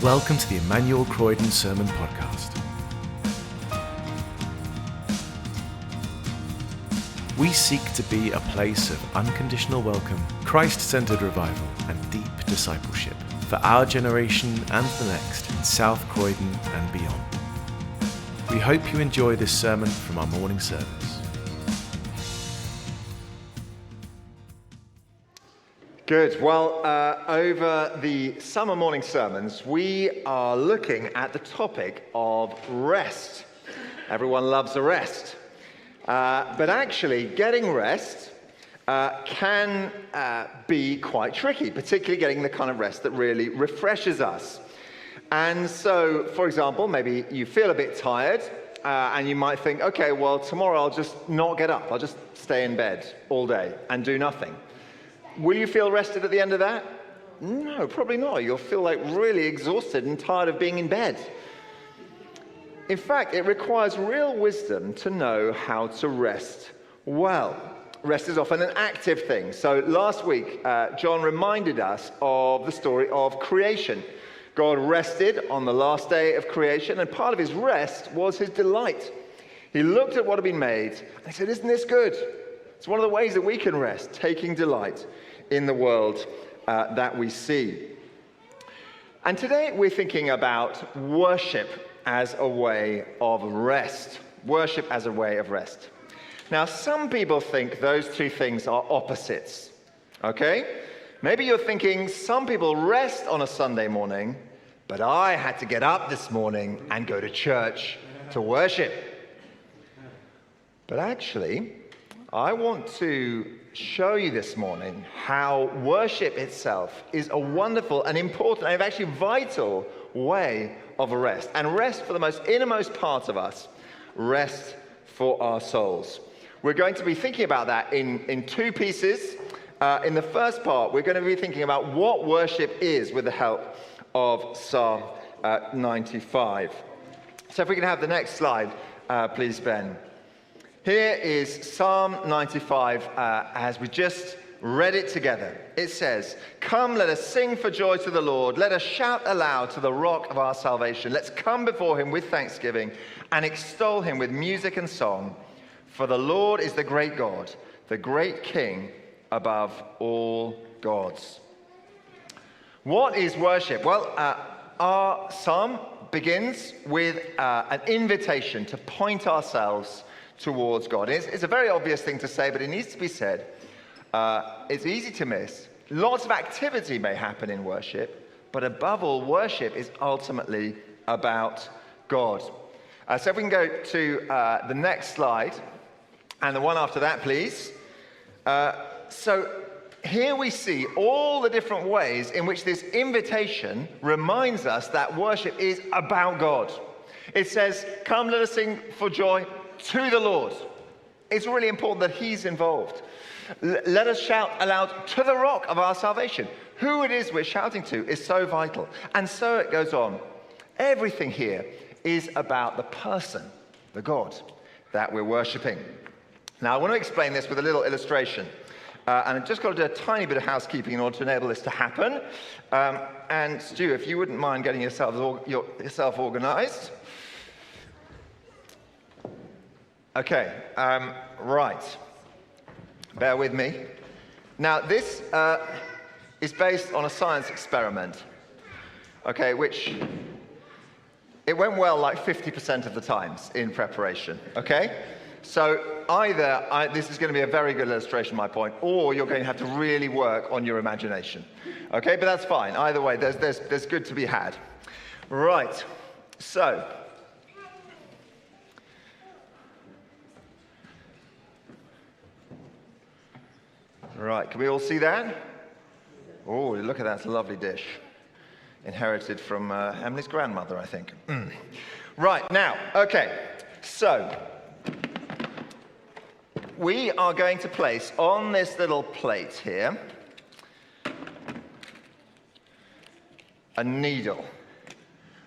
Welcome to the Emmanuel Croydon Sermon Podcast. We seek to be a place of unconditional welcome, Christ-centered revival, and deep discipleship for our generation and the next in South Croydon and beyond. We hope you enjoy this sermon from our morning service. Good. Well, over the summer morning sermons, we are looking at the topic of rest. Everyone loves a rest. But actually, getting rest can be quite tricky, particularly getting the kind of rest that really refreshes us. And so, for example, maybe you feel a bit tired, and you might think, okay, well, tomorrow I'll just not get up. I'll just stay in bed all day and do nothing. Will you feel rested at the end of that? No, probably not. You'll feel like really exhausted and tired of being in bed. In fact, it requires real wisdom to know how to rest well. Rest is often an active thing. So last week, John reminded us of the story of creation. God rested on the last day of creation, and part of his rest was his delight. He looked at what had been made, and he said, "Isn't this good?" It's one of the ways that we can rest, taking delight in the world that we see. And today we're thinking about worship as a way of rest. Worship as a way of rest. Now, some people think those two things are opposites. Okay? Maybe you're thinking, some people rest on a Sunday morning, but I had to get up this morning and go to church to worship. But actually, I want to show you this morning how worship itself is a wonderful and important and actually vital way of rest. And rest for the most innermost part of us. Rest for our souls. We're going to be thinking about that in two pieces. In the first part, we're going to be thinking about what worship is with the help of Psalm 95. So if we can have the next slide, please, Ben. Here is Psalm 95 as we just read it together. It says, "Come, let us sing for joy to the Lord. Let us shout aloud to the rock of our salvation. Let's come before him with thanksgiving and extol him with music and song. For the Lord is the great God, the great King above all gods." What is worship? Well, our psalm begins with an invitation to point ourselves towards God. It's a very obvious thing to say, but it needs to be said. It's easy to miss. Lots of activity may happen in worship, but above all, worship is ultimately about God. So if we can go to the next slide, and the one after that, please. So here we see all the different ways in which this invitation reminds us that worship is about God. It says, "Come, let us sing for joy to the Lord." It's really important that he's involved. Let us shout aloud to the rock of our salvation. Who it is we're shouting to is so vital. And so it goes on. Everything here is about the person, the God that we're worshipping. Now, I want to explain this with a little illustration. And I've just got to do a tiny bit of housekeeping in order to enable this to happen. And Stu, if you wouldn't mind getting yourself organized. Okay, right. Bear with me. Now, this is based on a science experiment, okay, which it went well like 50% of the times in preparation, okay? So either this is going to be a very good illustration, my point, or you're going to have to really work on your imagination, okay? But that's fine. Either way, there's good to be had. Right, so right, can we all see that? Oh, look at that, it's a lovely dish. Inherited from Emily's grandmother, I think. Right, now, okay, so we are going to place on this little plate here a needle.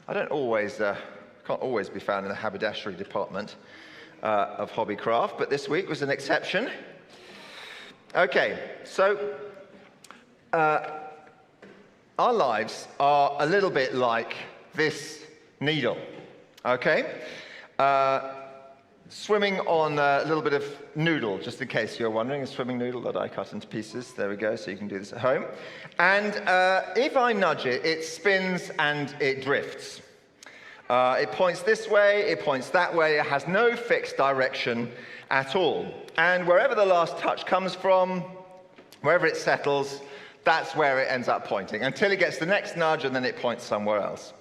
I can't always be found in the haberdashery department of Hobbycraft, but this week was an exception. Okay, so our lives are a little bit like this needle, okay? Swimming on a little bit of noodle, just in case you're wondering, a swimming noodle that I cut into pieces. There we go, so you can do this at home. And if I nudge it, it spins and it drifts. It points this way, it points that way, it has no fixed direction at all. And wherever the last touch comes from, wherever it settles, that's where it ends up pointing, until it gets the next nudge and then it points somewhere else.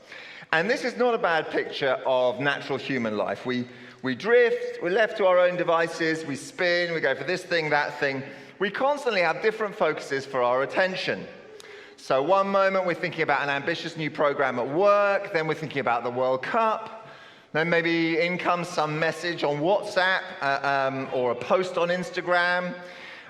And this is not a bad picture of natural human life. We drift, we're left to our own devices, we spin, we go for this thing, that thing. We constantly have different focuses for our attention. So one moment we're thinking about an ambitious new program at work, then we're thinking about the World Cup, then maybe in comes some message on WhatsApp or a post on Instagram.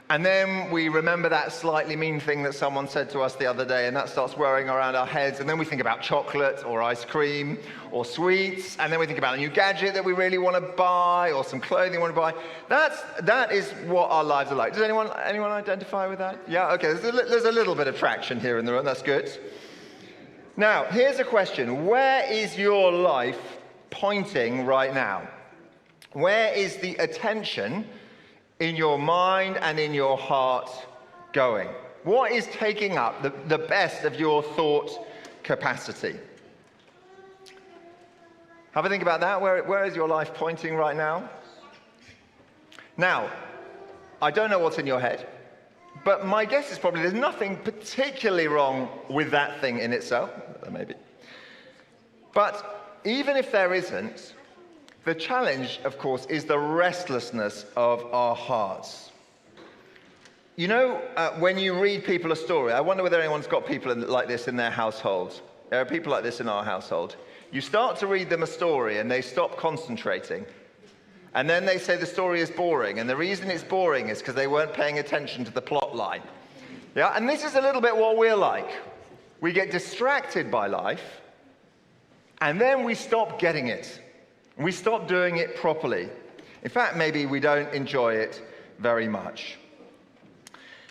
And then we remember that slightly mean thing that someone said to us the other day, and that starts whirring around our heads. And then we think about chocolate or ice cream or sweets. And then we think about a new gadget that we really want to buy or some clothing we want to buy. That is what our lives are like. Does anyone identify with that? Yeah, okay. There's a little bit of traction here in the room. That's good. Now, here's a question. Where is your life pointing right now? Where is the attention in your mind and in your heart going? What is taking up the best of your thought capacity? Have a think about that. Where is your life pointing right now? Now, I don't know what's in your head, but my guess is probably there's nothing particularly wrong with that thing in itself. Maybe. But even if there isn't, the challenge, of course, is the restlessness of our hearts. You know, when you read people a story, I wonder whether anyone's got people like this in their household. There are people like this in our household. You start to read them a story and they stop concentrating. And then they say the story is boring. And the reason it's boring is because they weren't paying attention to the plot line. Yeah, and this is a little bit what we're like. We get distracted by life, and then we stop getting it. We stop doing it properly. In fact, maybe we don't enjoy it very much.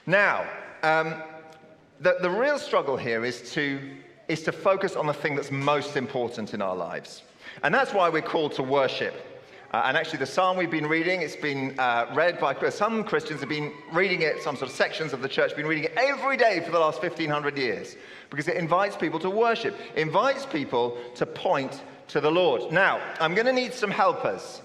Now, the real struggle here is to focus on the thing that's most important in our lives. And that's why we're called to worship. And actually, the psalm we've been reading, it's been read by some Christians have been reading it, some sort of sections of the church have been reading it every day for the last 1,500 years, because it invites people to worship, invites people to point to the Lord. Now, I'm going to need some helpers.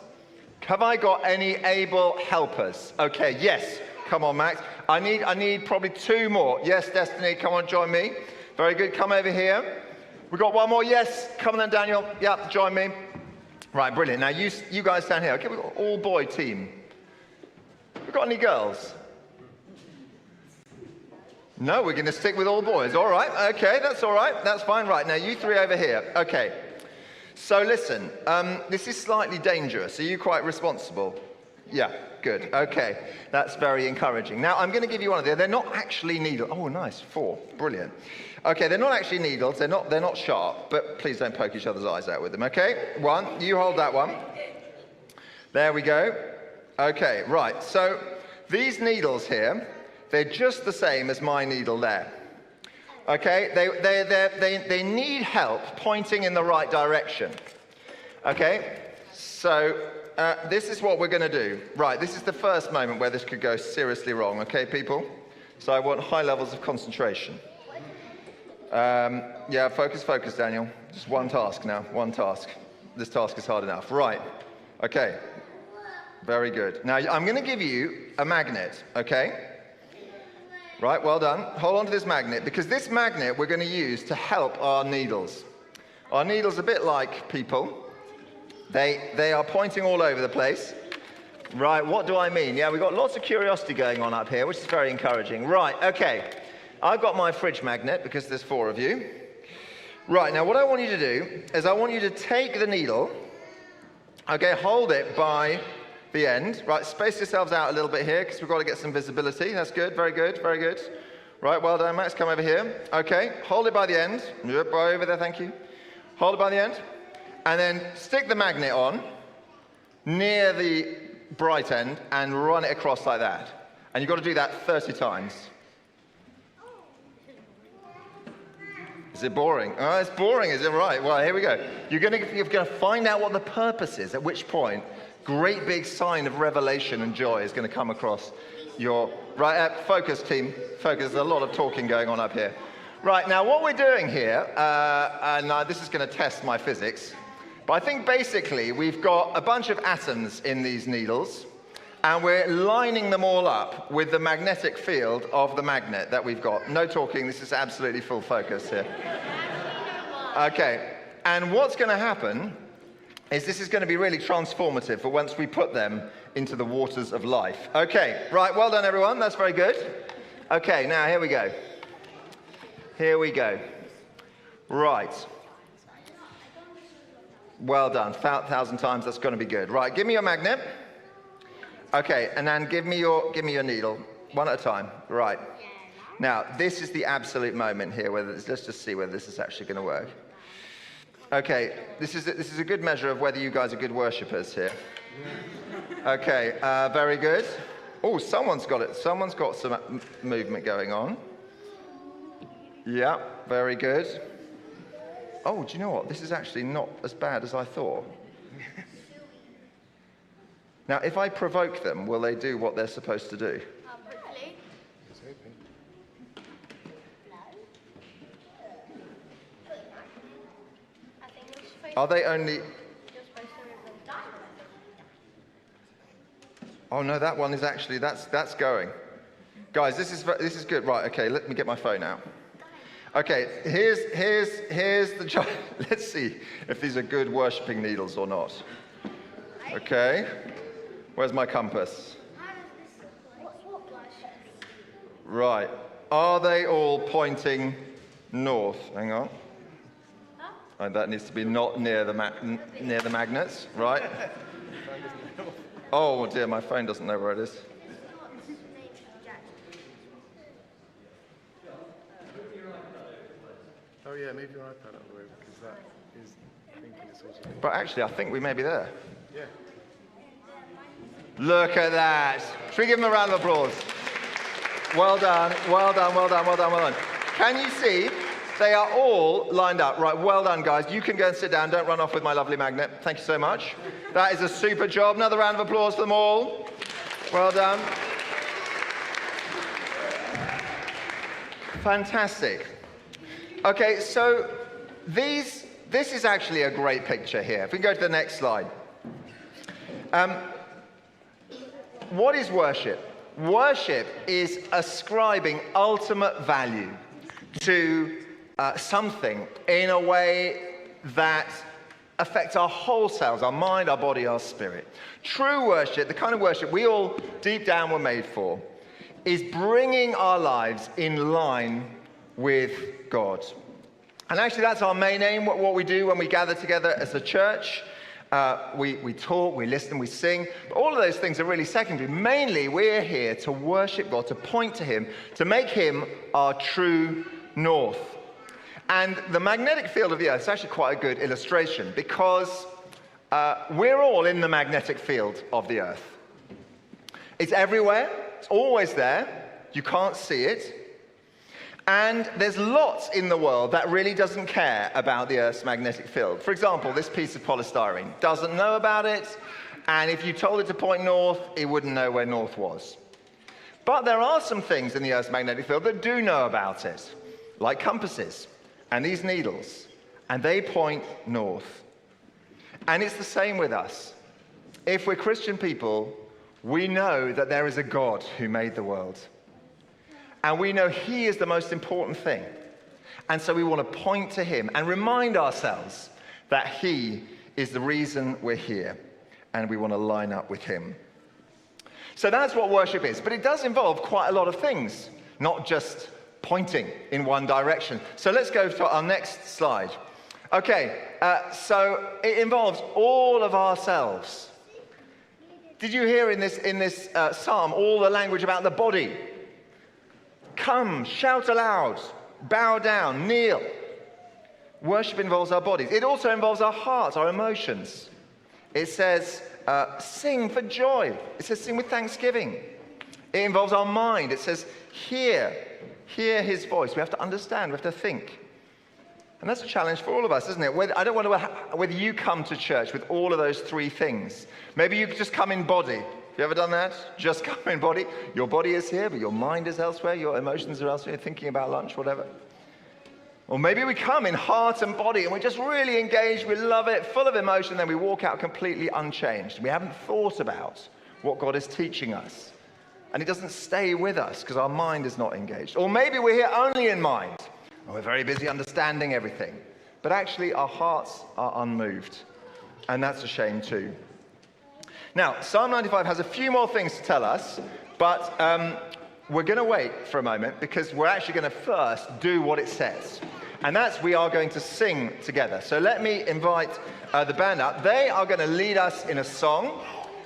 Have I got any able helpers? Okay, yes. Come on, Max. I need probably two more. Yes, Destiny, come on, join me. Very good. Come over here. We got one more. Yes. Come on then, Daniel. Yeah, join me. Right, brilliant. Now, you guys stand here. Okay, we've got all-boy team. We got any girls? No, we're going to stick with all boys. All right. Okay, that's all right. That's fine. Right, now you three over here. Okay. So listen, this is slightly dangerous. Are you quite responsible? Yeah, good. Okay, that's very encouraging. Now, I'm going to give you one of these. They're not actually needles. Oh, nice. 4. Brilliant. Okay, they're not actually needles. They're not sharp, but please don't poke each other's eyes out with them, okay? 1. You hold that one. There we go. Okay, right. So these needles here, they're just the same as my needle there. Okay, they need help pointing in the right direction. Okay, so this is what we're going to do. Right, this is the first moment where this could go seriously wrong, okay, people? So I want high levels of concentration. Yeah, focus, Daniel. Just one task now, one task. This task is hard enough. Right, okay, very good. Now, I'm going to give you a magnet, okay? Right, well done. Hold on to this magnet, because this magnet we're going to use to help our needles. Our needles are a bit like people. They are pointing all over the place. Right, what do I mean? Yeah, we've got lots of curiosity going on up here, which is very encouraging. Right, okay. I've got my fridge magnet, because there's 4 of you. Right, now what I want you to do is I want you to take the needle, okay, hold it by the end. Right, space yourselves out a little bit here, because we've got to get some visibility. That's good, very good, very good. Right, well done, Max, come over here. Okay, hold it by the end. Yep, right over there, thank you. Hold it by the end. And then stick the magnet on near the bright end and run it across like that. And you've got to do that 30 times. Is it boring? Oh, it's boring, is it? Right. Well, here we go. You're going to find out what the purpose is, at which point, great big sign of revelation and joy is going to come across your... Right, focus, team. Focus. There's a lot of talking going on up here. Right, now what we're doing here, and this is going to test my physics, but I think basically we've got a bunch of atoms in these needles, and we're lining them all up with the magnetic field of the magnet that we've got. No talking, this is absolutely full focus here. Okay, and what's going to happen is this is going to be really transformative for once we put them into the waters of life. Okay, right, well done everyone, that's very good. Okay, now here we go. Here we go. Right. Well done, 1,000 times, that's going to be good. Right, give me your magnet. Okay, and then give me your needle, one at a time. Right. Now, this is the absolute moment here, let's just see whether this is actually going to work. Okay, this is a good measure of whether you guys are good worshippers here. Okay, very good. Oh, someone's got it. Someone's got some movement going on. Yeah, very good. Oh, do you know what? This is actually not as bad as I thought. Now, if I provoke them, will they do what they're supposed to do? Quickly. Are they only... Oh no, that one is actually, that's going. Guys, this is good. Right, okay, let me get my phone out. Okay, here's the job. Let's see if these are good worshipping needles or not. Okay, where's my compass? Right, are they all pointing north? Hang on. And that needs to be not near the magnets, right? Oh dear, my phone doesn't know where it is. Oh yeah, move your iPad out of the way because that is thinking it's also... But actually, I think we may be there. Yeah. Look at that. Should we give them a round of applause? Well done, well done, well done, well done, well done. Can you see? They are all lined up. Right, well done, guys. You can go and sit down. Don't run off with my lovely magnet. Thank you so much. That is a super job. Another round of applause for them all. Well done. Fantastic. Okay, so this is actually a great picture here. If we can go to the next slide. What is worship? Worship is ascribing ultimate value to something in a way that affects our whole selves, our mind, our body, our spirit. True worship, the kind of worship we all deep down were made for, is bringing our lives in line with God. And actually that's our main aim, what we do when we gather together as a church. We talk, we listen, we sing. But all of those things are really secondary. Mainly we're here to worship God, to point to Him, to make Him our true north. And the magnetic field of the earth is actually quite a good illustration because we're all in the magnetic field of the earth. It's everywhere, it's always there, you can't see it. And there's lots in the world that really doesn't care about the Earth's magnetic field. For example, this piece of polystyrene doesn't know about it, and if you told it to point north, it wouldn't know where north was. But there are some things in the Earth's magnetic field that do know about it, like compasses and these needles, and they point north. And it's the same with us. If we're Christian people, we know that there is a God who made the world. And we know He is the most important thing. And so we want to point to Him and remind ourselves that He is the reason we're here. And we want to line up with Him. So that's what worship is. But it does involve quite a lot of things, not just pointing in one direction. So let's go to our next slide. Okay, so it involves all of ourselves. Did you hear in this psalm all the language about the body? Come, shout aloud, bow down, kneel. Worship involves our bodies. It also involves our hearts, our emotions. It says, sing for joy. It says, sing with thanksgiving. It involves our mind. It says, hear His voice. We have to understand, we have to think. And that's a challenge for all of us, isn't it? I don't wonder whether you come to church with all of those three things. Maybe you just come in body. Have you ever done that? Just come in body. Your body is here, but your mind is elsewhere. Your emotions are elsewhere. You're thinking about lunch, whatever. Or maybe we come in heart and body and we're just really engaged. We love it, full of emotion. Then we walk out completely unchanged. We haven't thought about what God is teaching us. And it doesn't stay with us because our mind is not engaged. Or maybe we're here only in mind. And we're very busy understanding everything. But actually our hearts are unmoved. And that's a shame too. Now, Psalm 95 has a few more things to tell us, but we're going to wait for a moment because we're actually going to first do what it says. And that's we are going to sing together. So let me invite the band up. They are going to lead us in a song.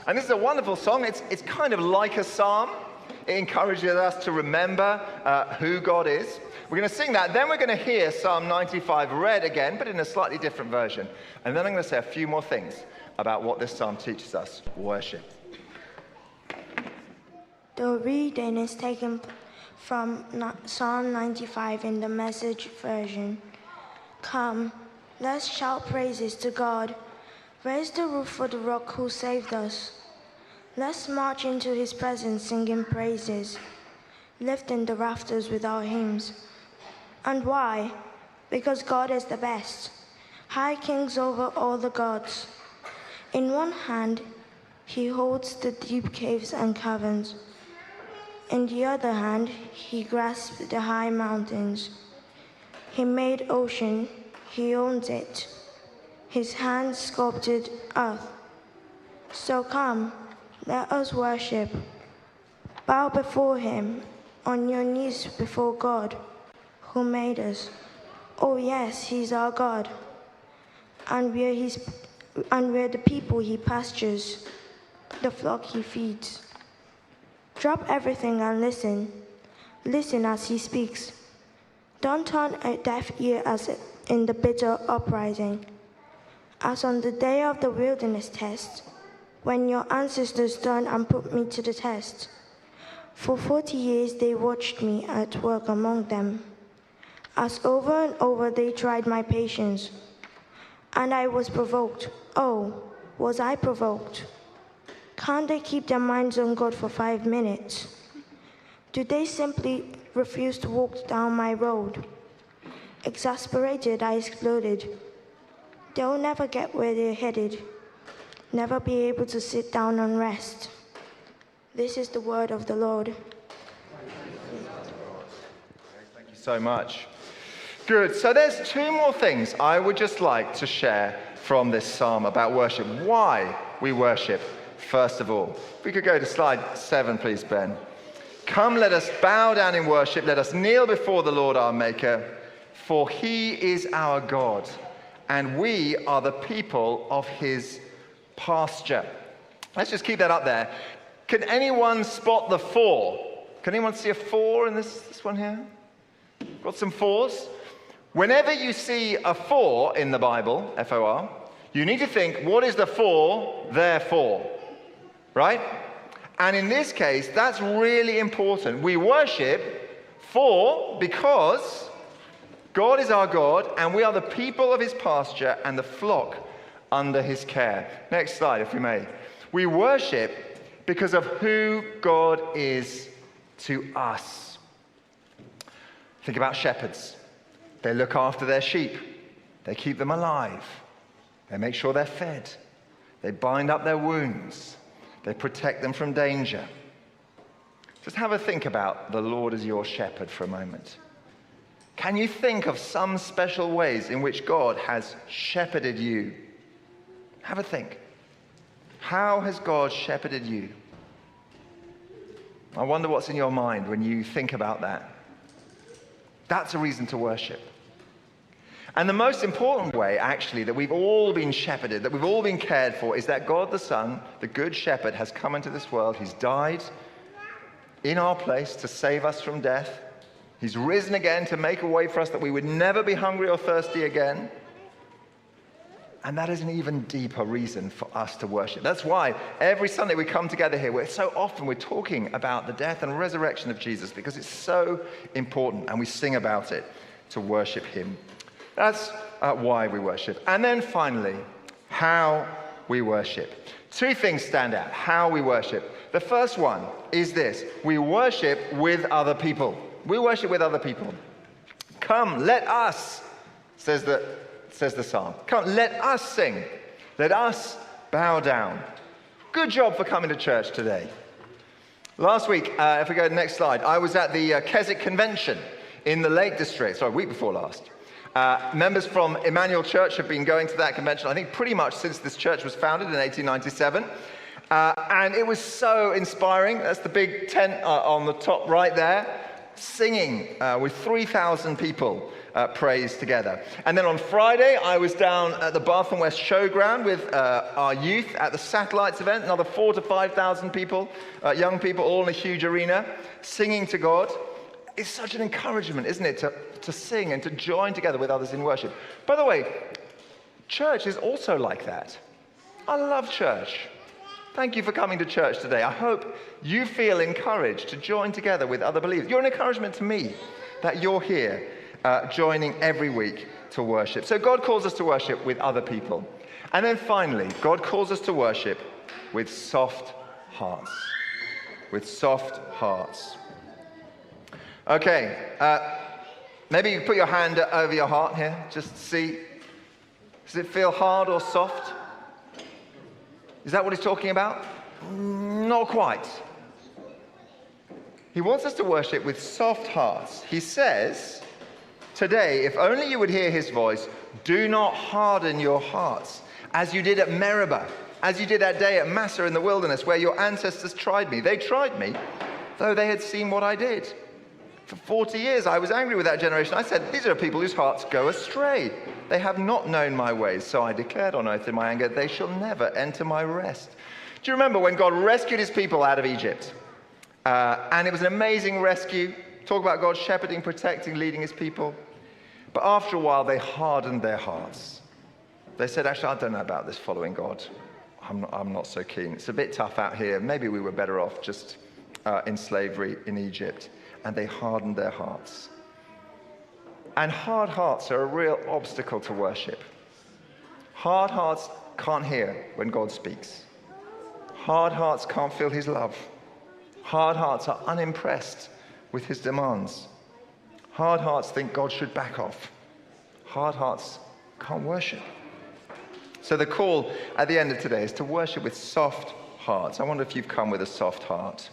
And this is a wonderful song. It's kind of like a psalm. It encourages us to remember who God is. We're going to sing that. Then we're going to hear Psalm 95 read again, but in a slightly different version. And then I'm going to say a few more things about what this psalm teaches us. Worship. The reading is taken from Psalm 95 in the Message version. Come, let's shout praises to God. Raise the roof for the rock who saved us. Let's march into his presence singing praises, lifting the rafters with our hymns. And why? Because God is the best, high kings over all the gods. In one hand, he holds the deep caves and caverns. In the other hand, he grasps the high mountains. He made ocean, he owns it. His hand sculpted earth. So come, let us worship. Bow before him, on your knees before God, who made us. Oh yes, he's our God. And we're the people he pastures, the flock he feeds. Drop everything and listen. Listen as he speaks. Don't turn a deaf ear as in the bitter uprising. As on the day of the wilderness test, when your ancestors turned and put me to the test. For 40 years they watched me at work among them. As over and over they tried my patience. And I was provoked. Oh, was I provoked? Can't they keep their minds on God for 5 minutes? Do they simply refuse to walk down my road? Exasperated, I exploded. They'll never get where they're headed, never be able to sit down and rest. This is the word of the Lord. Thank you so much. Good. So there's two more things I would just like to share from this psalm about worship. Why we worship, first of all. If we could go to slide 7, please, Ben. Come, let us bow down in worship. Let us kneel before the Lord our Maker, for he is our God, and we are the people of his pasture. Let's just keep that up there. Can anyone spot the 4? Can anyone see a 4 in this one here? Got some 4s? Whenever you see a 4 in the Bible, F-O-R, you need to think, what is the 4 there for? Right? And in this case, that's really important. We worship because God is our God, and we are the people of his pasture and the flock under his care. Next slide, if we may. We worship because of who God is to us. Think about shepherds. They look after their sheep. They keep them alive. They make sure they're fed. They bind up their wounds. They protect them from danger. Just have a think about the Lord as your shepherd for a moment. Can you think of some special ways in which God has shepherded you? Have a think. How has God shepherded you? I wonder what's in your mind when you think about that. That's a reason to worship. And the most important way, actually, that we've all been shepherded, that we've all been cared for, is that God the Son, the Good Shepherd, has come into this world. He's died in our place to save us from death. He's risen again to make a way for us that we would never be hungry or thirsty again. And that is an even deeper reason for us to worship. That's why every Sunday we come together here. We're talking about the death and resurrection of Jesus, because it's so important, and we sing about it to worship him. That's why we worship. And then finally, how we worship. Two things stand out, how we worship. The first one is this: we worship with other people. We worship with other people. Come, let us, says the psalm. Come, let us sing. Let us bow down. Good job for coming to church today. Last week, if we go to the next slide, I was at the Keswick Convention in the Lake District, week before last. Members from Emmanuel Church have been going to that convention, I think pretty much since this church was founded in 1897. And it was so inspiring. That's the big tent on the top right there, singing with 3,000 people praise together. And then on Friday, I was down at the Bath and West Showground with our youth at the Satellites event, another 4,000 to 5,000 people, young people, all in a huge arena, singing to God. It's such an encouragement, isn't it, to sing and to join together with others in worship. By the way, church is also like that. I love church. Thank you for coming to church today. I hope you feel encouraged to join together with other believers. You're an encouragement to me that you're here joining every week to worship. So God calls us to worship with other people. And then finally, God calls us to worship with soft hearts. With soft hearts. Okay, maybe you put your hand over your heart here, just to see. Does it feel hard or soft? Is that what he's talking about? Not quite. He wants us to worship with soft hearts. He says, today, if only you would hear his voice, do not harden your hearts, as you did at Meribah, as you did that day at Massah in the wilderness, where your ancestors tried me. They tried me, though they had seen what I did. For 40 years, I was angry with that generation. I said, these are people whose hearts go astray. They have not known my ways. So I declared on oath in my anger, they shall never enter my rest. Do you remember when God rescued his people out of Egypt? And it was an amazing rescue. Talk about God shepherding, protecting, leading his people. But after a while, they hardened their hearts. They said, actually, I don't know about this following God. I'm not so keen. It's a bit tough out here. Maybe we were better off just in slavery in Egypt. And they hardened their hearts. And hard hearts are a real obstacle to worship. Hard hearts can't hear when God speaks. Hard hearts can't feel his love. Hard hearts are unimpressed with his demands. Hard hearts think God should back off. Hard hearts can't worship. So the call at the end of today is to worship with soft hearts. I wonder if you've come with a soft heart.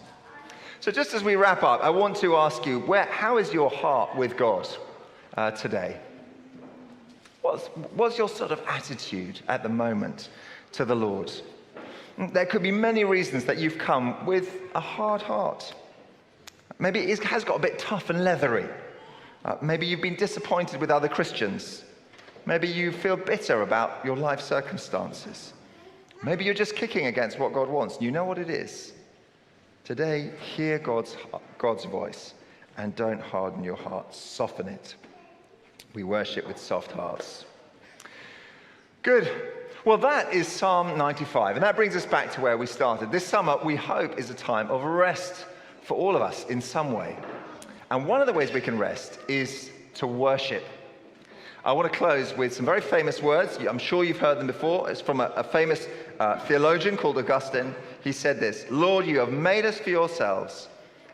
So just as we wrap up, I want to ask you, how is your heart with God today? What's your sort of attitude at the moment to the Lord? There could be many reasons that you've come with a hard heart. Maybe it has got a bit tough and leathery. Maybe you've been disappointed with other Christians. Maybe you feel bitter about your life circumstances. Maybe you're just kicking against what God wants. You know what it is. Today, hear God's voice and don't harden your heart. Soften it. We worship with soft hearts. Good. Well, that is Psalm 95, and that brings us back to where we started. This summer, we hope, is a time of rest for all of us in some way. And one of the ways we can rest is to worship. I want to close with some very famous words. I'm sure you've heard them before. It's from a famous theologian called Augustine. He said this: Lord, you have made us for yourselves,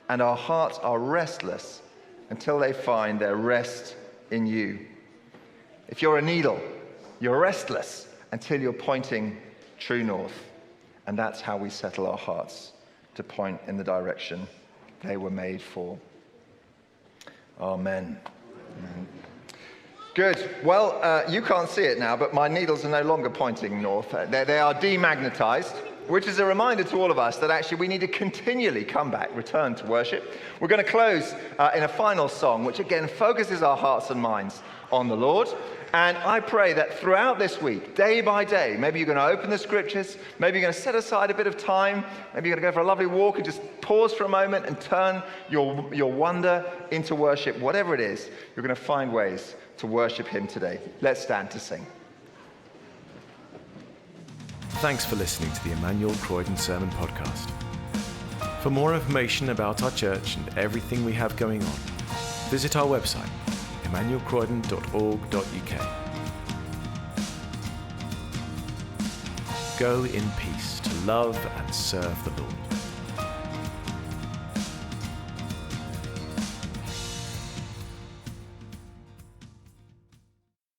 and our hearts are restless until they find their rest in you. If you're a needle, you're restless until you're pointing true north. And that's how we settle our hearts, to point in the direction they were made for. Amen. Amen. Good. Well, you can't see it now, but my needles are no longer pointing north. They are demagnetized, which is a reminder to all of us that actually we need to continually come back, return to worship. We're going to close in a final song, which again focuses our hearts and minds on the Lord. And I pray that throughout this week, day by day, maybe you're going to open the scriptures, maybe you're going to set aside a bit of time, maybe you're going to go for a lovely walk and just pause for a moment and turn your wonder into worship. Whatever it is, you're going to find ways to worship him today. Let's stand to sing. Thanks for listening to the Emmanuel Croydon Sermon Podcast. For more information about our church and everything we have going on, visit our website, emmanuelcroydon.org.uk. Go in peace to love and serve the Lord.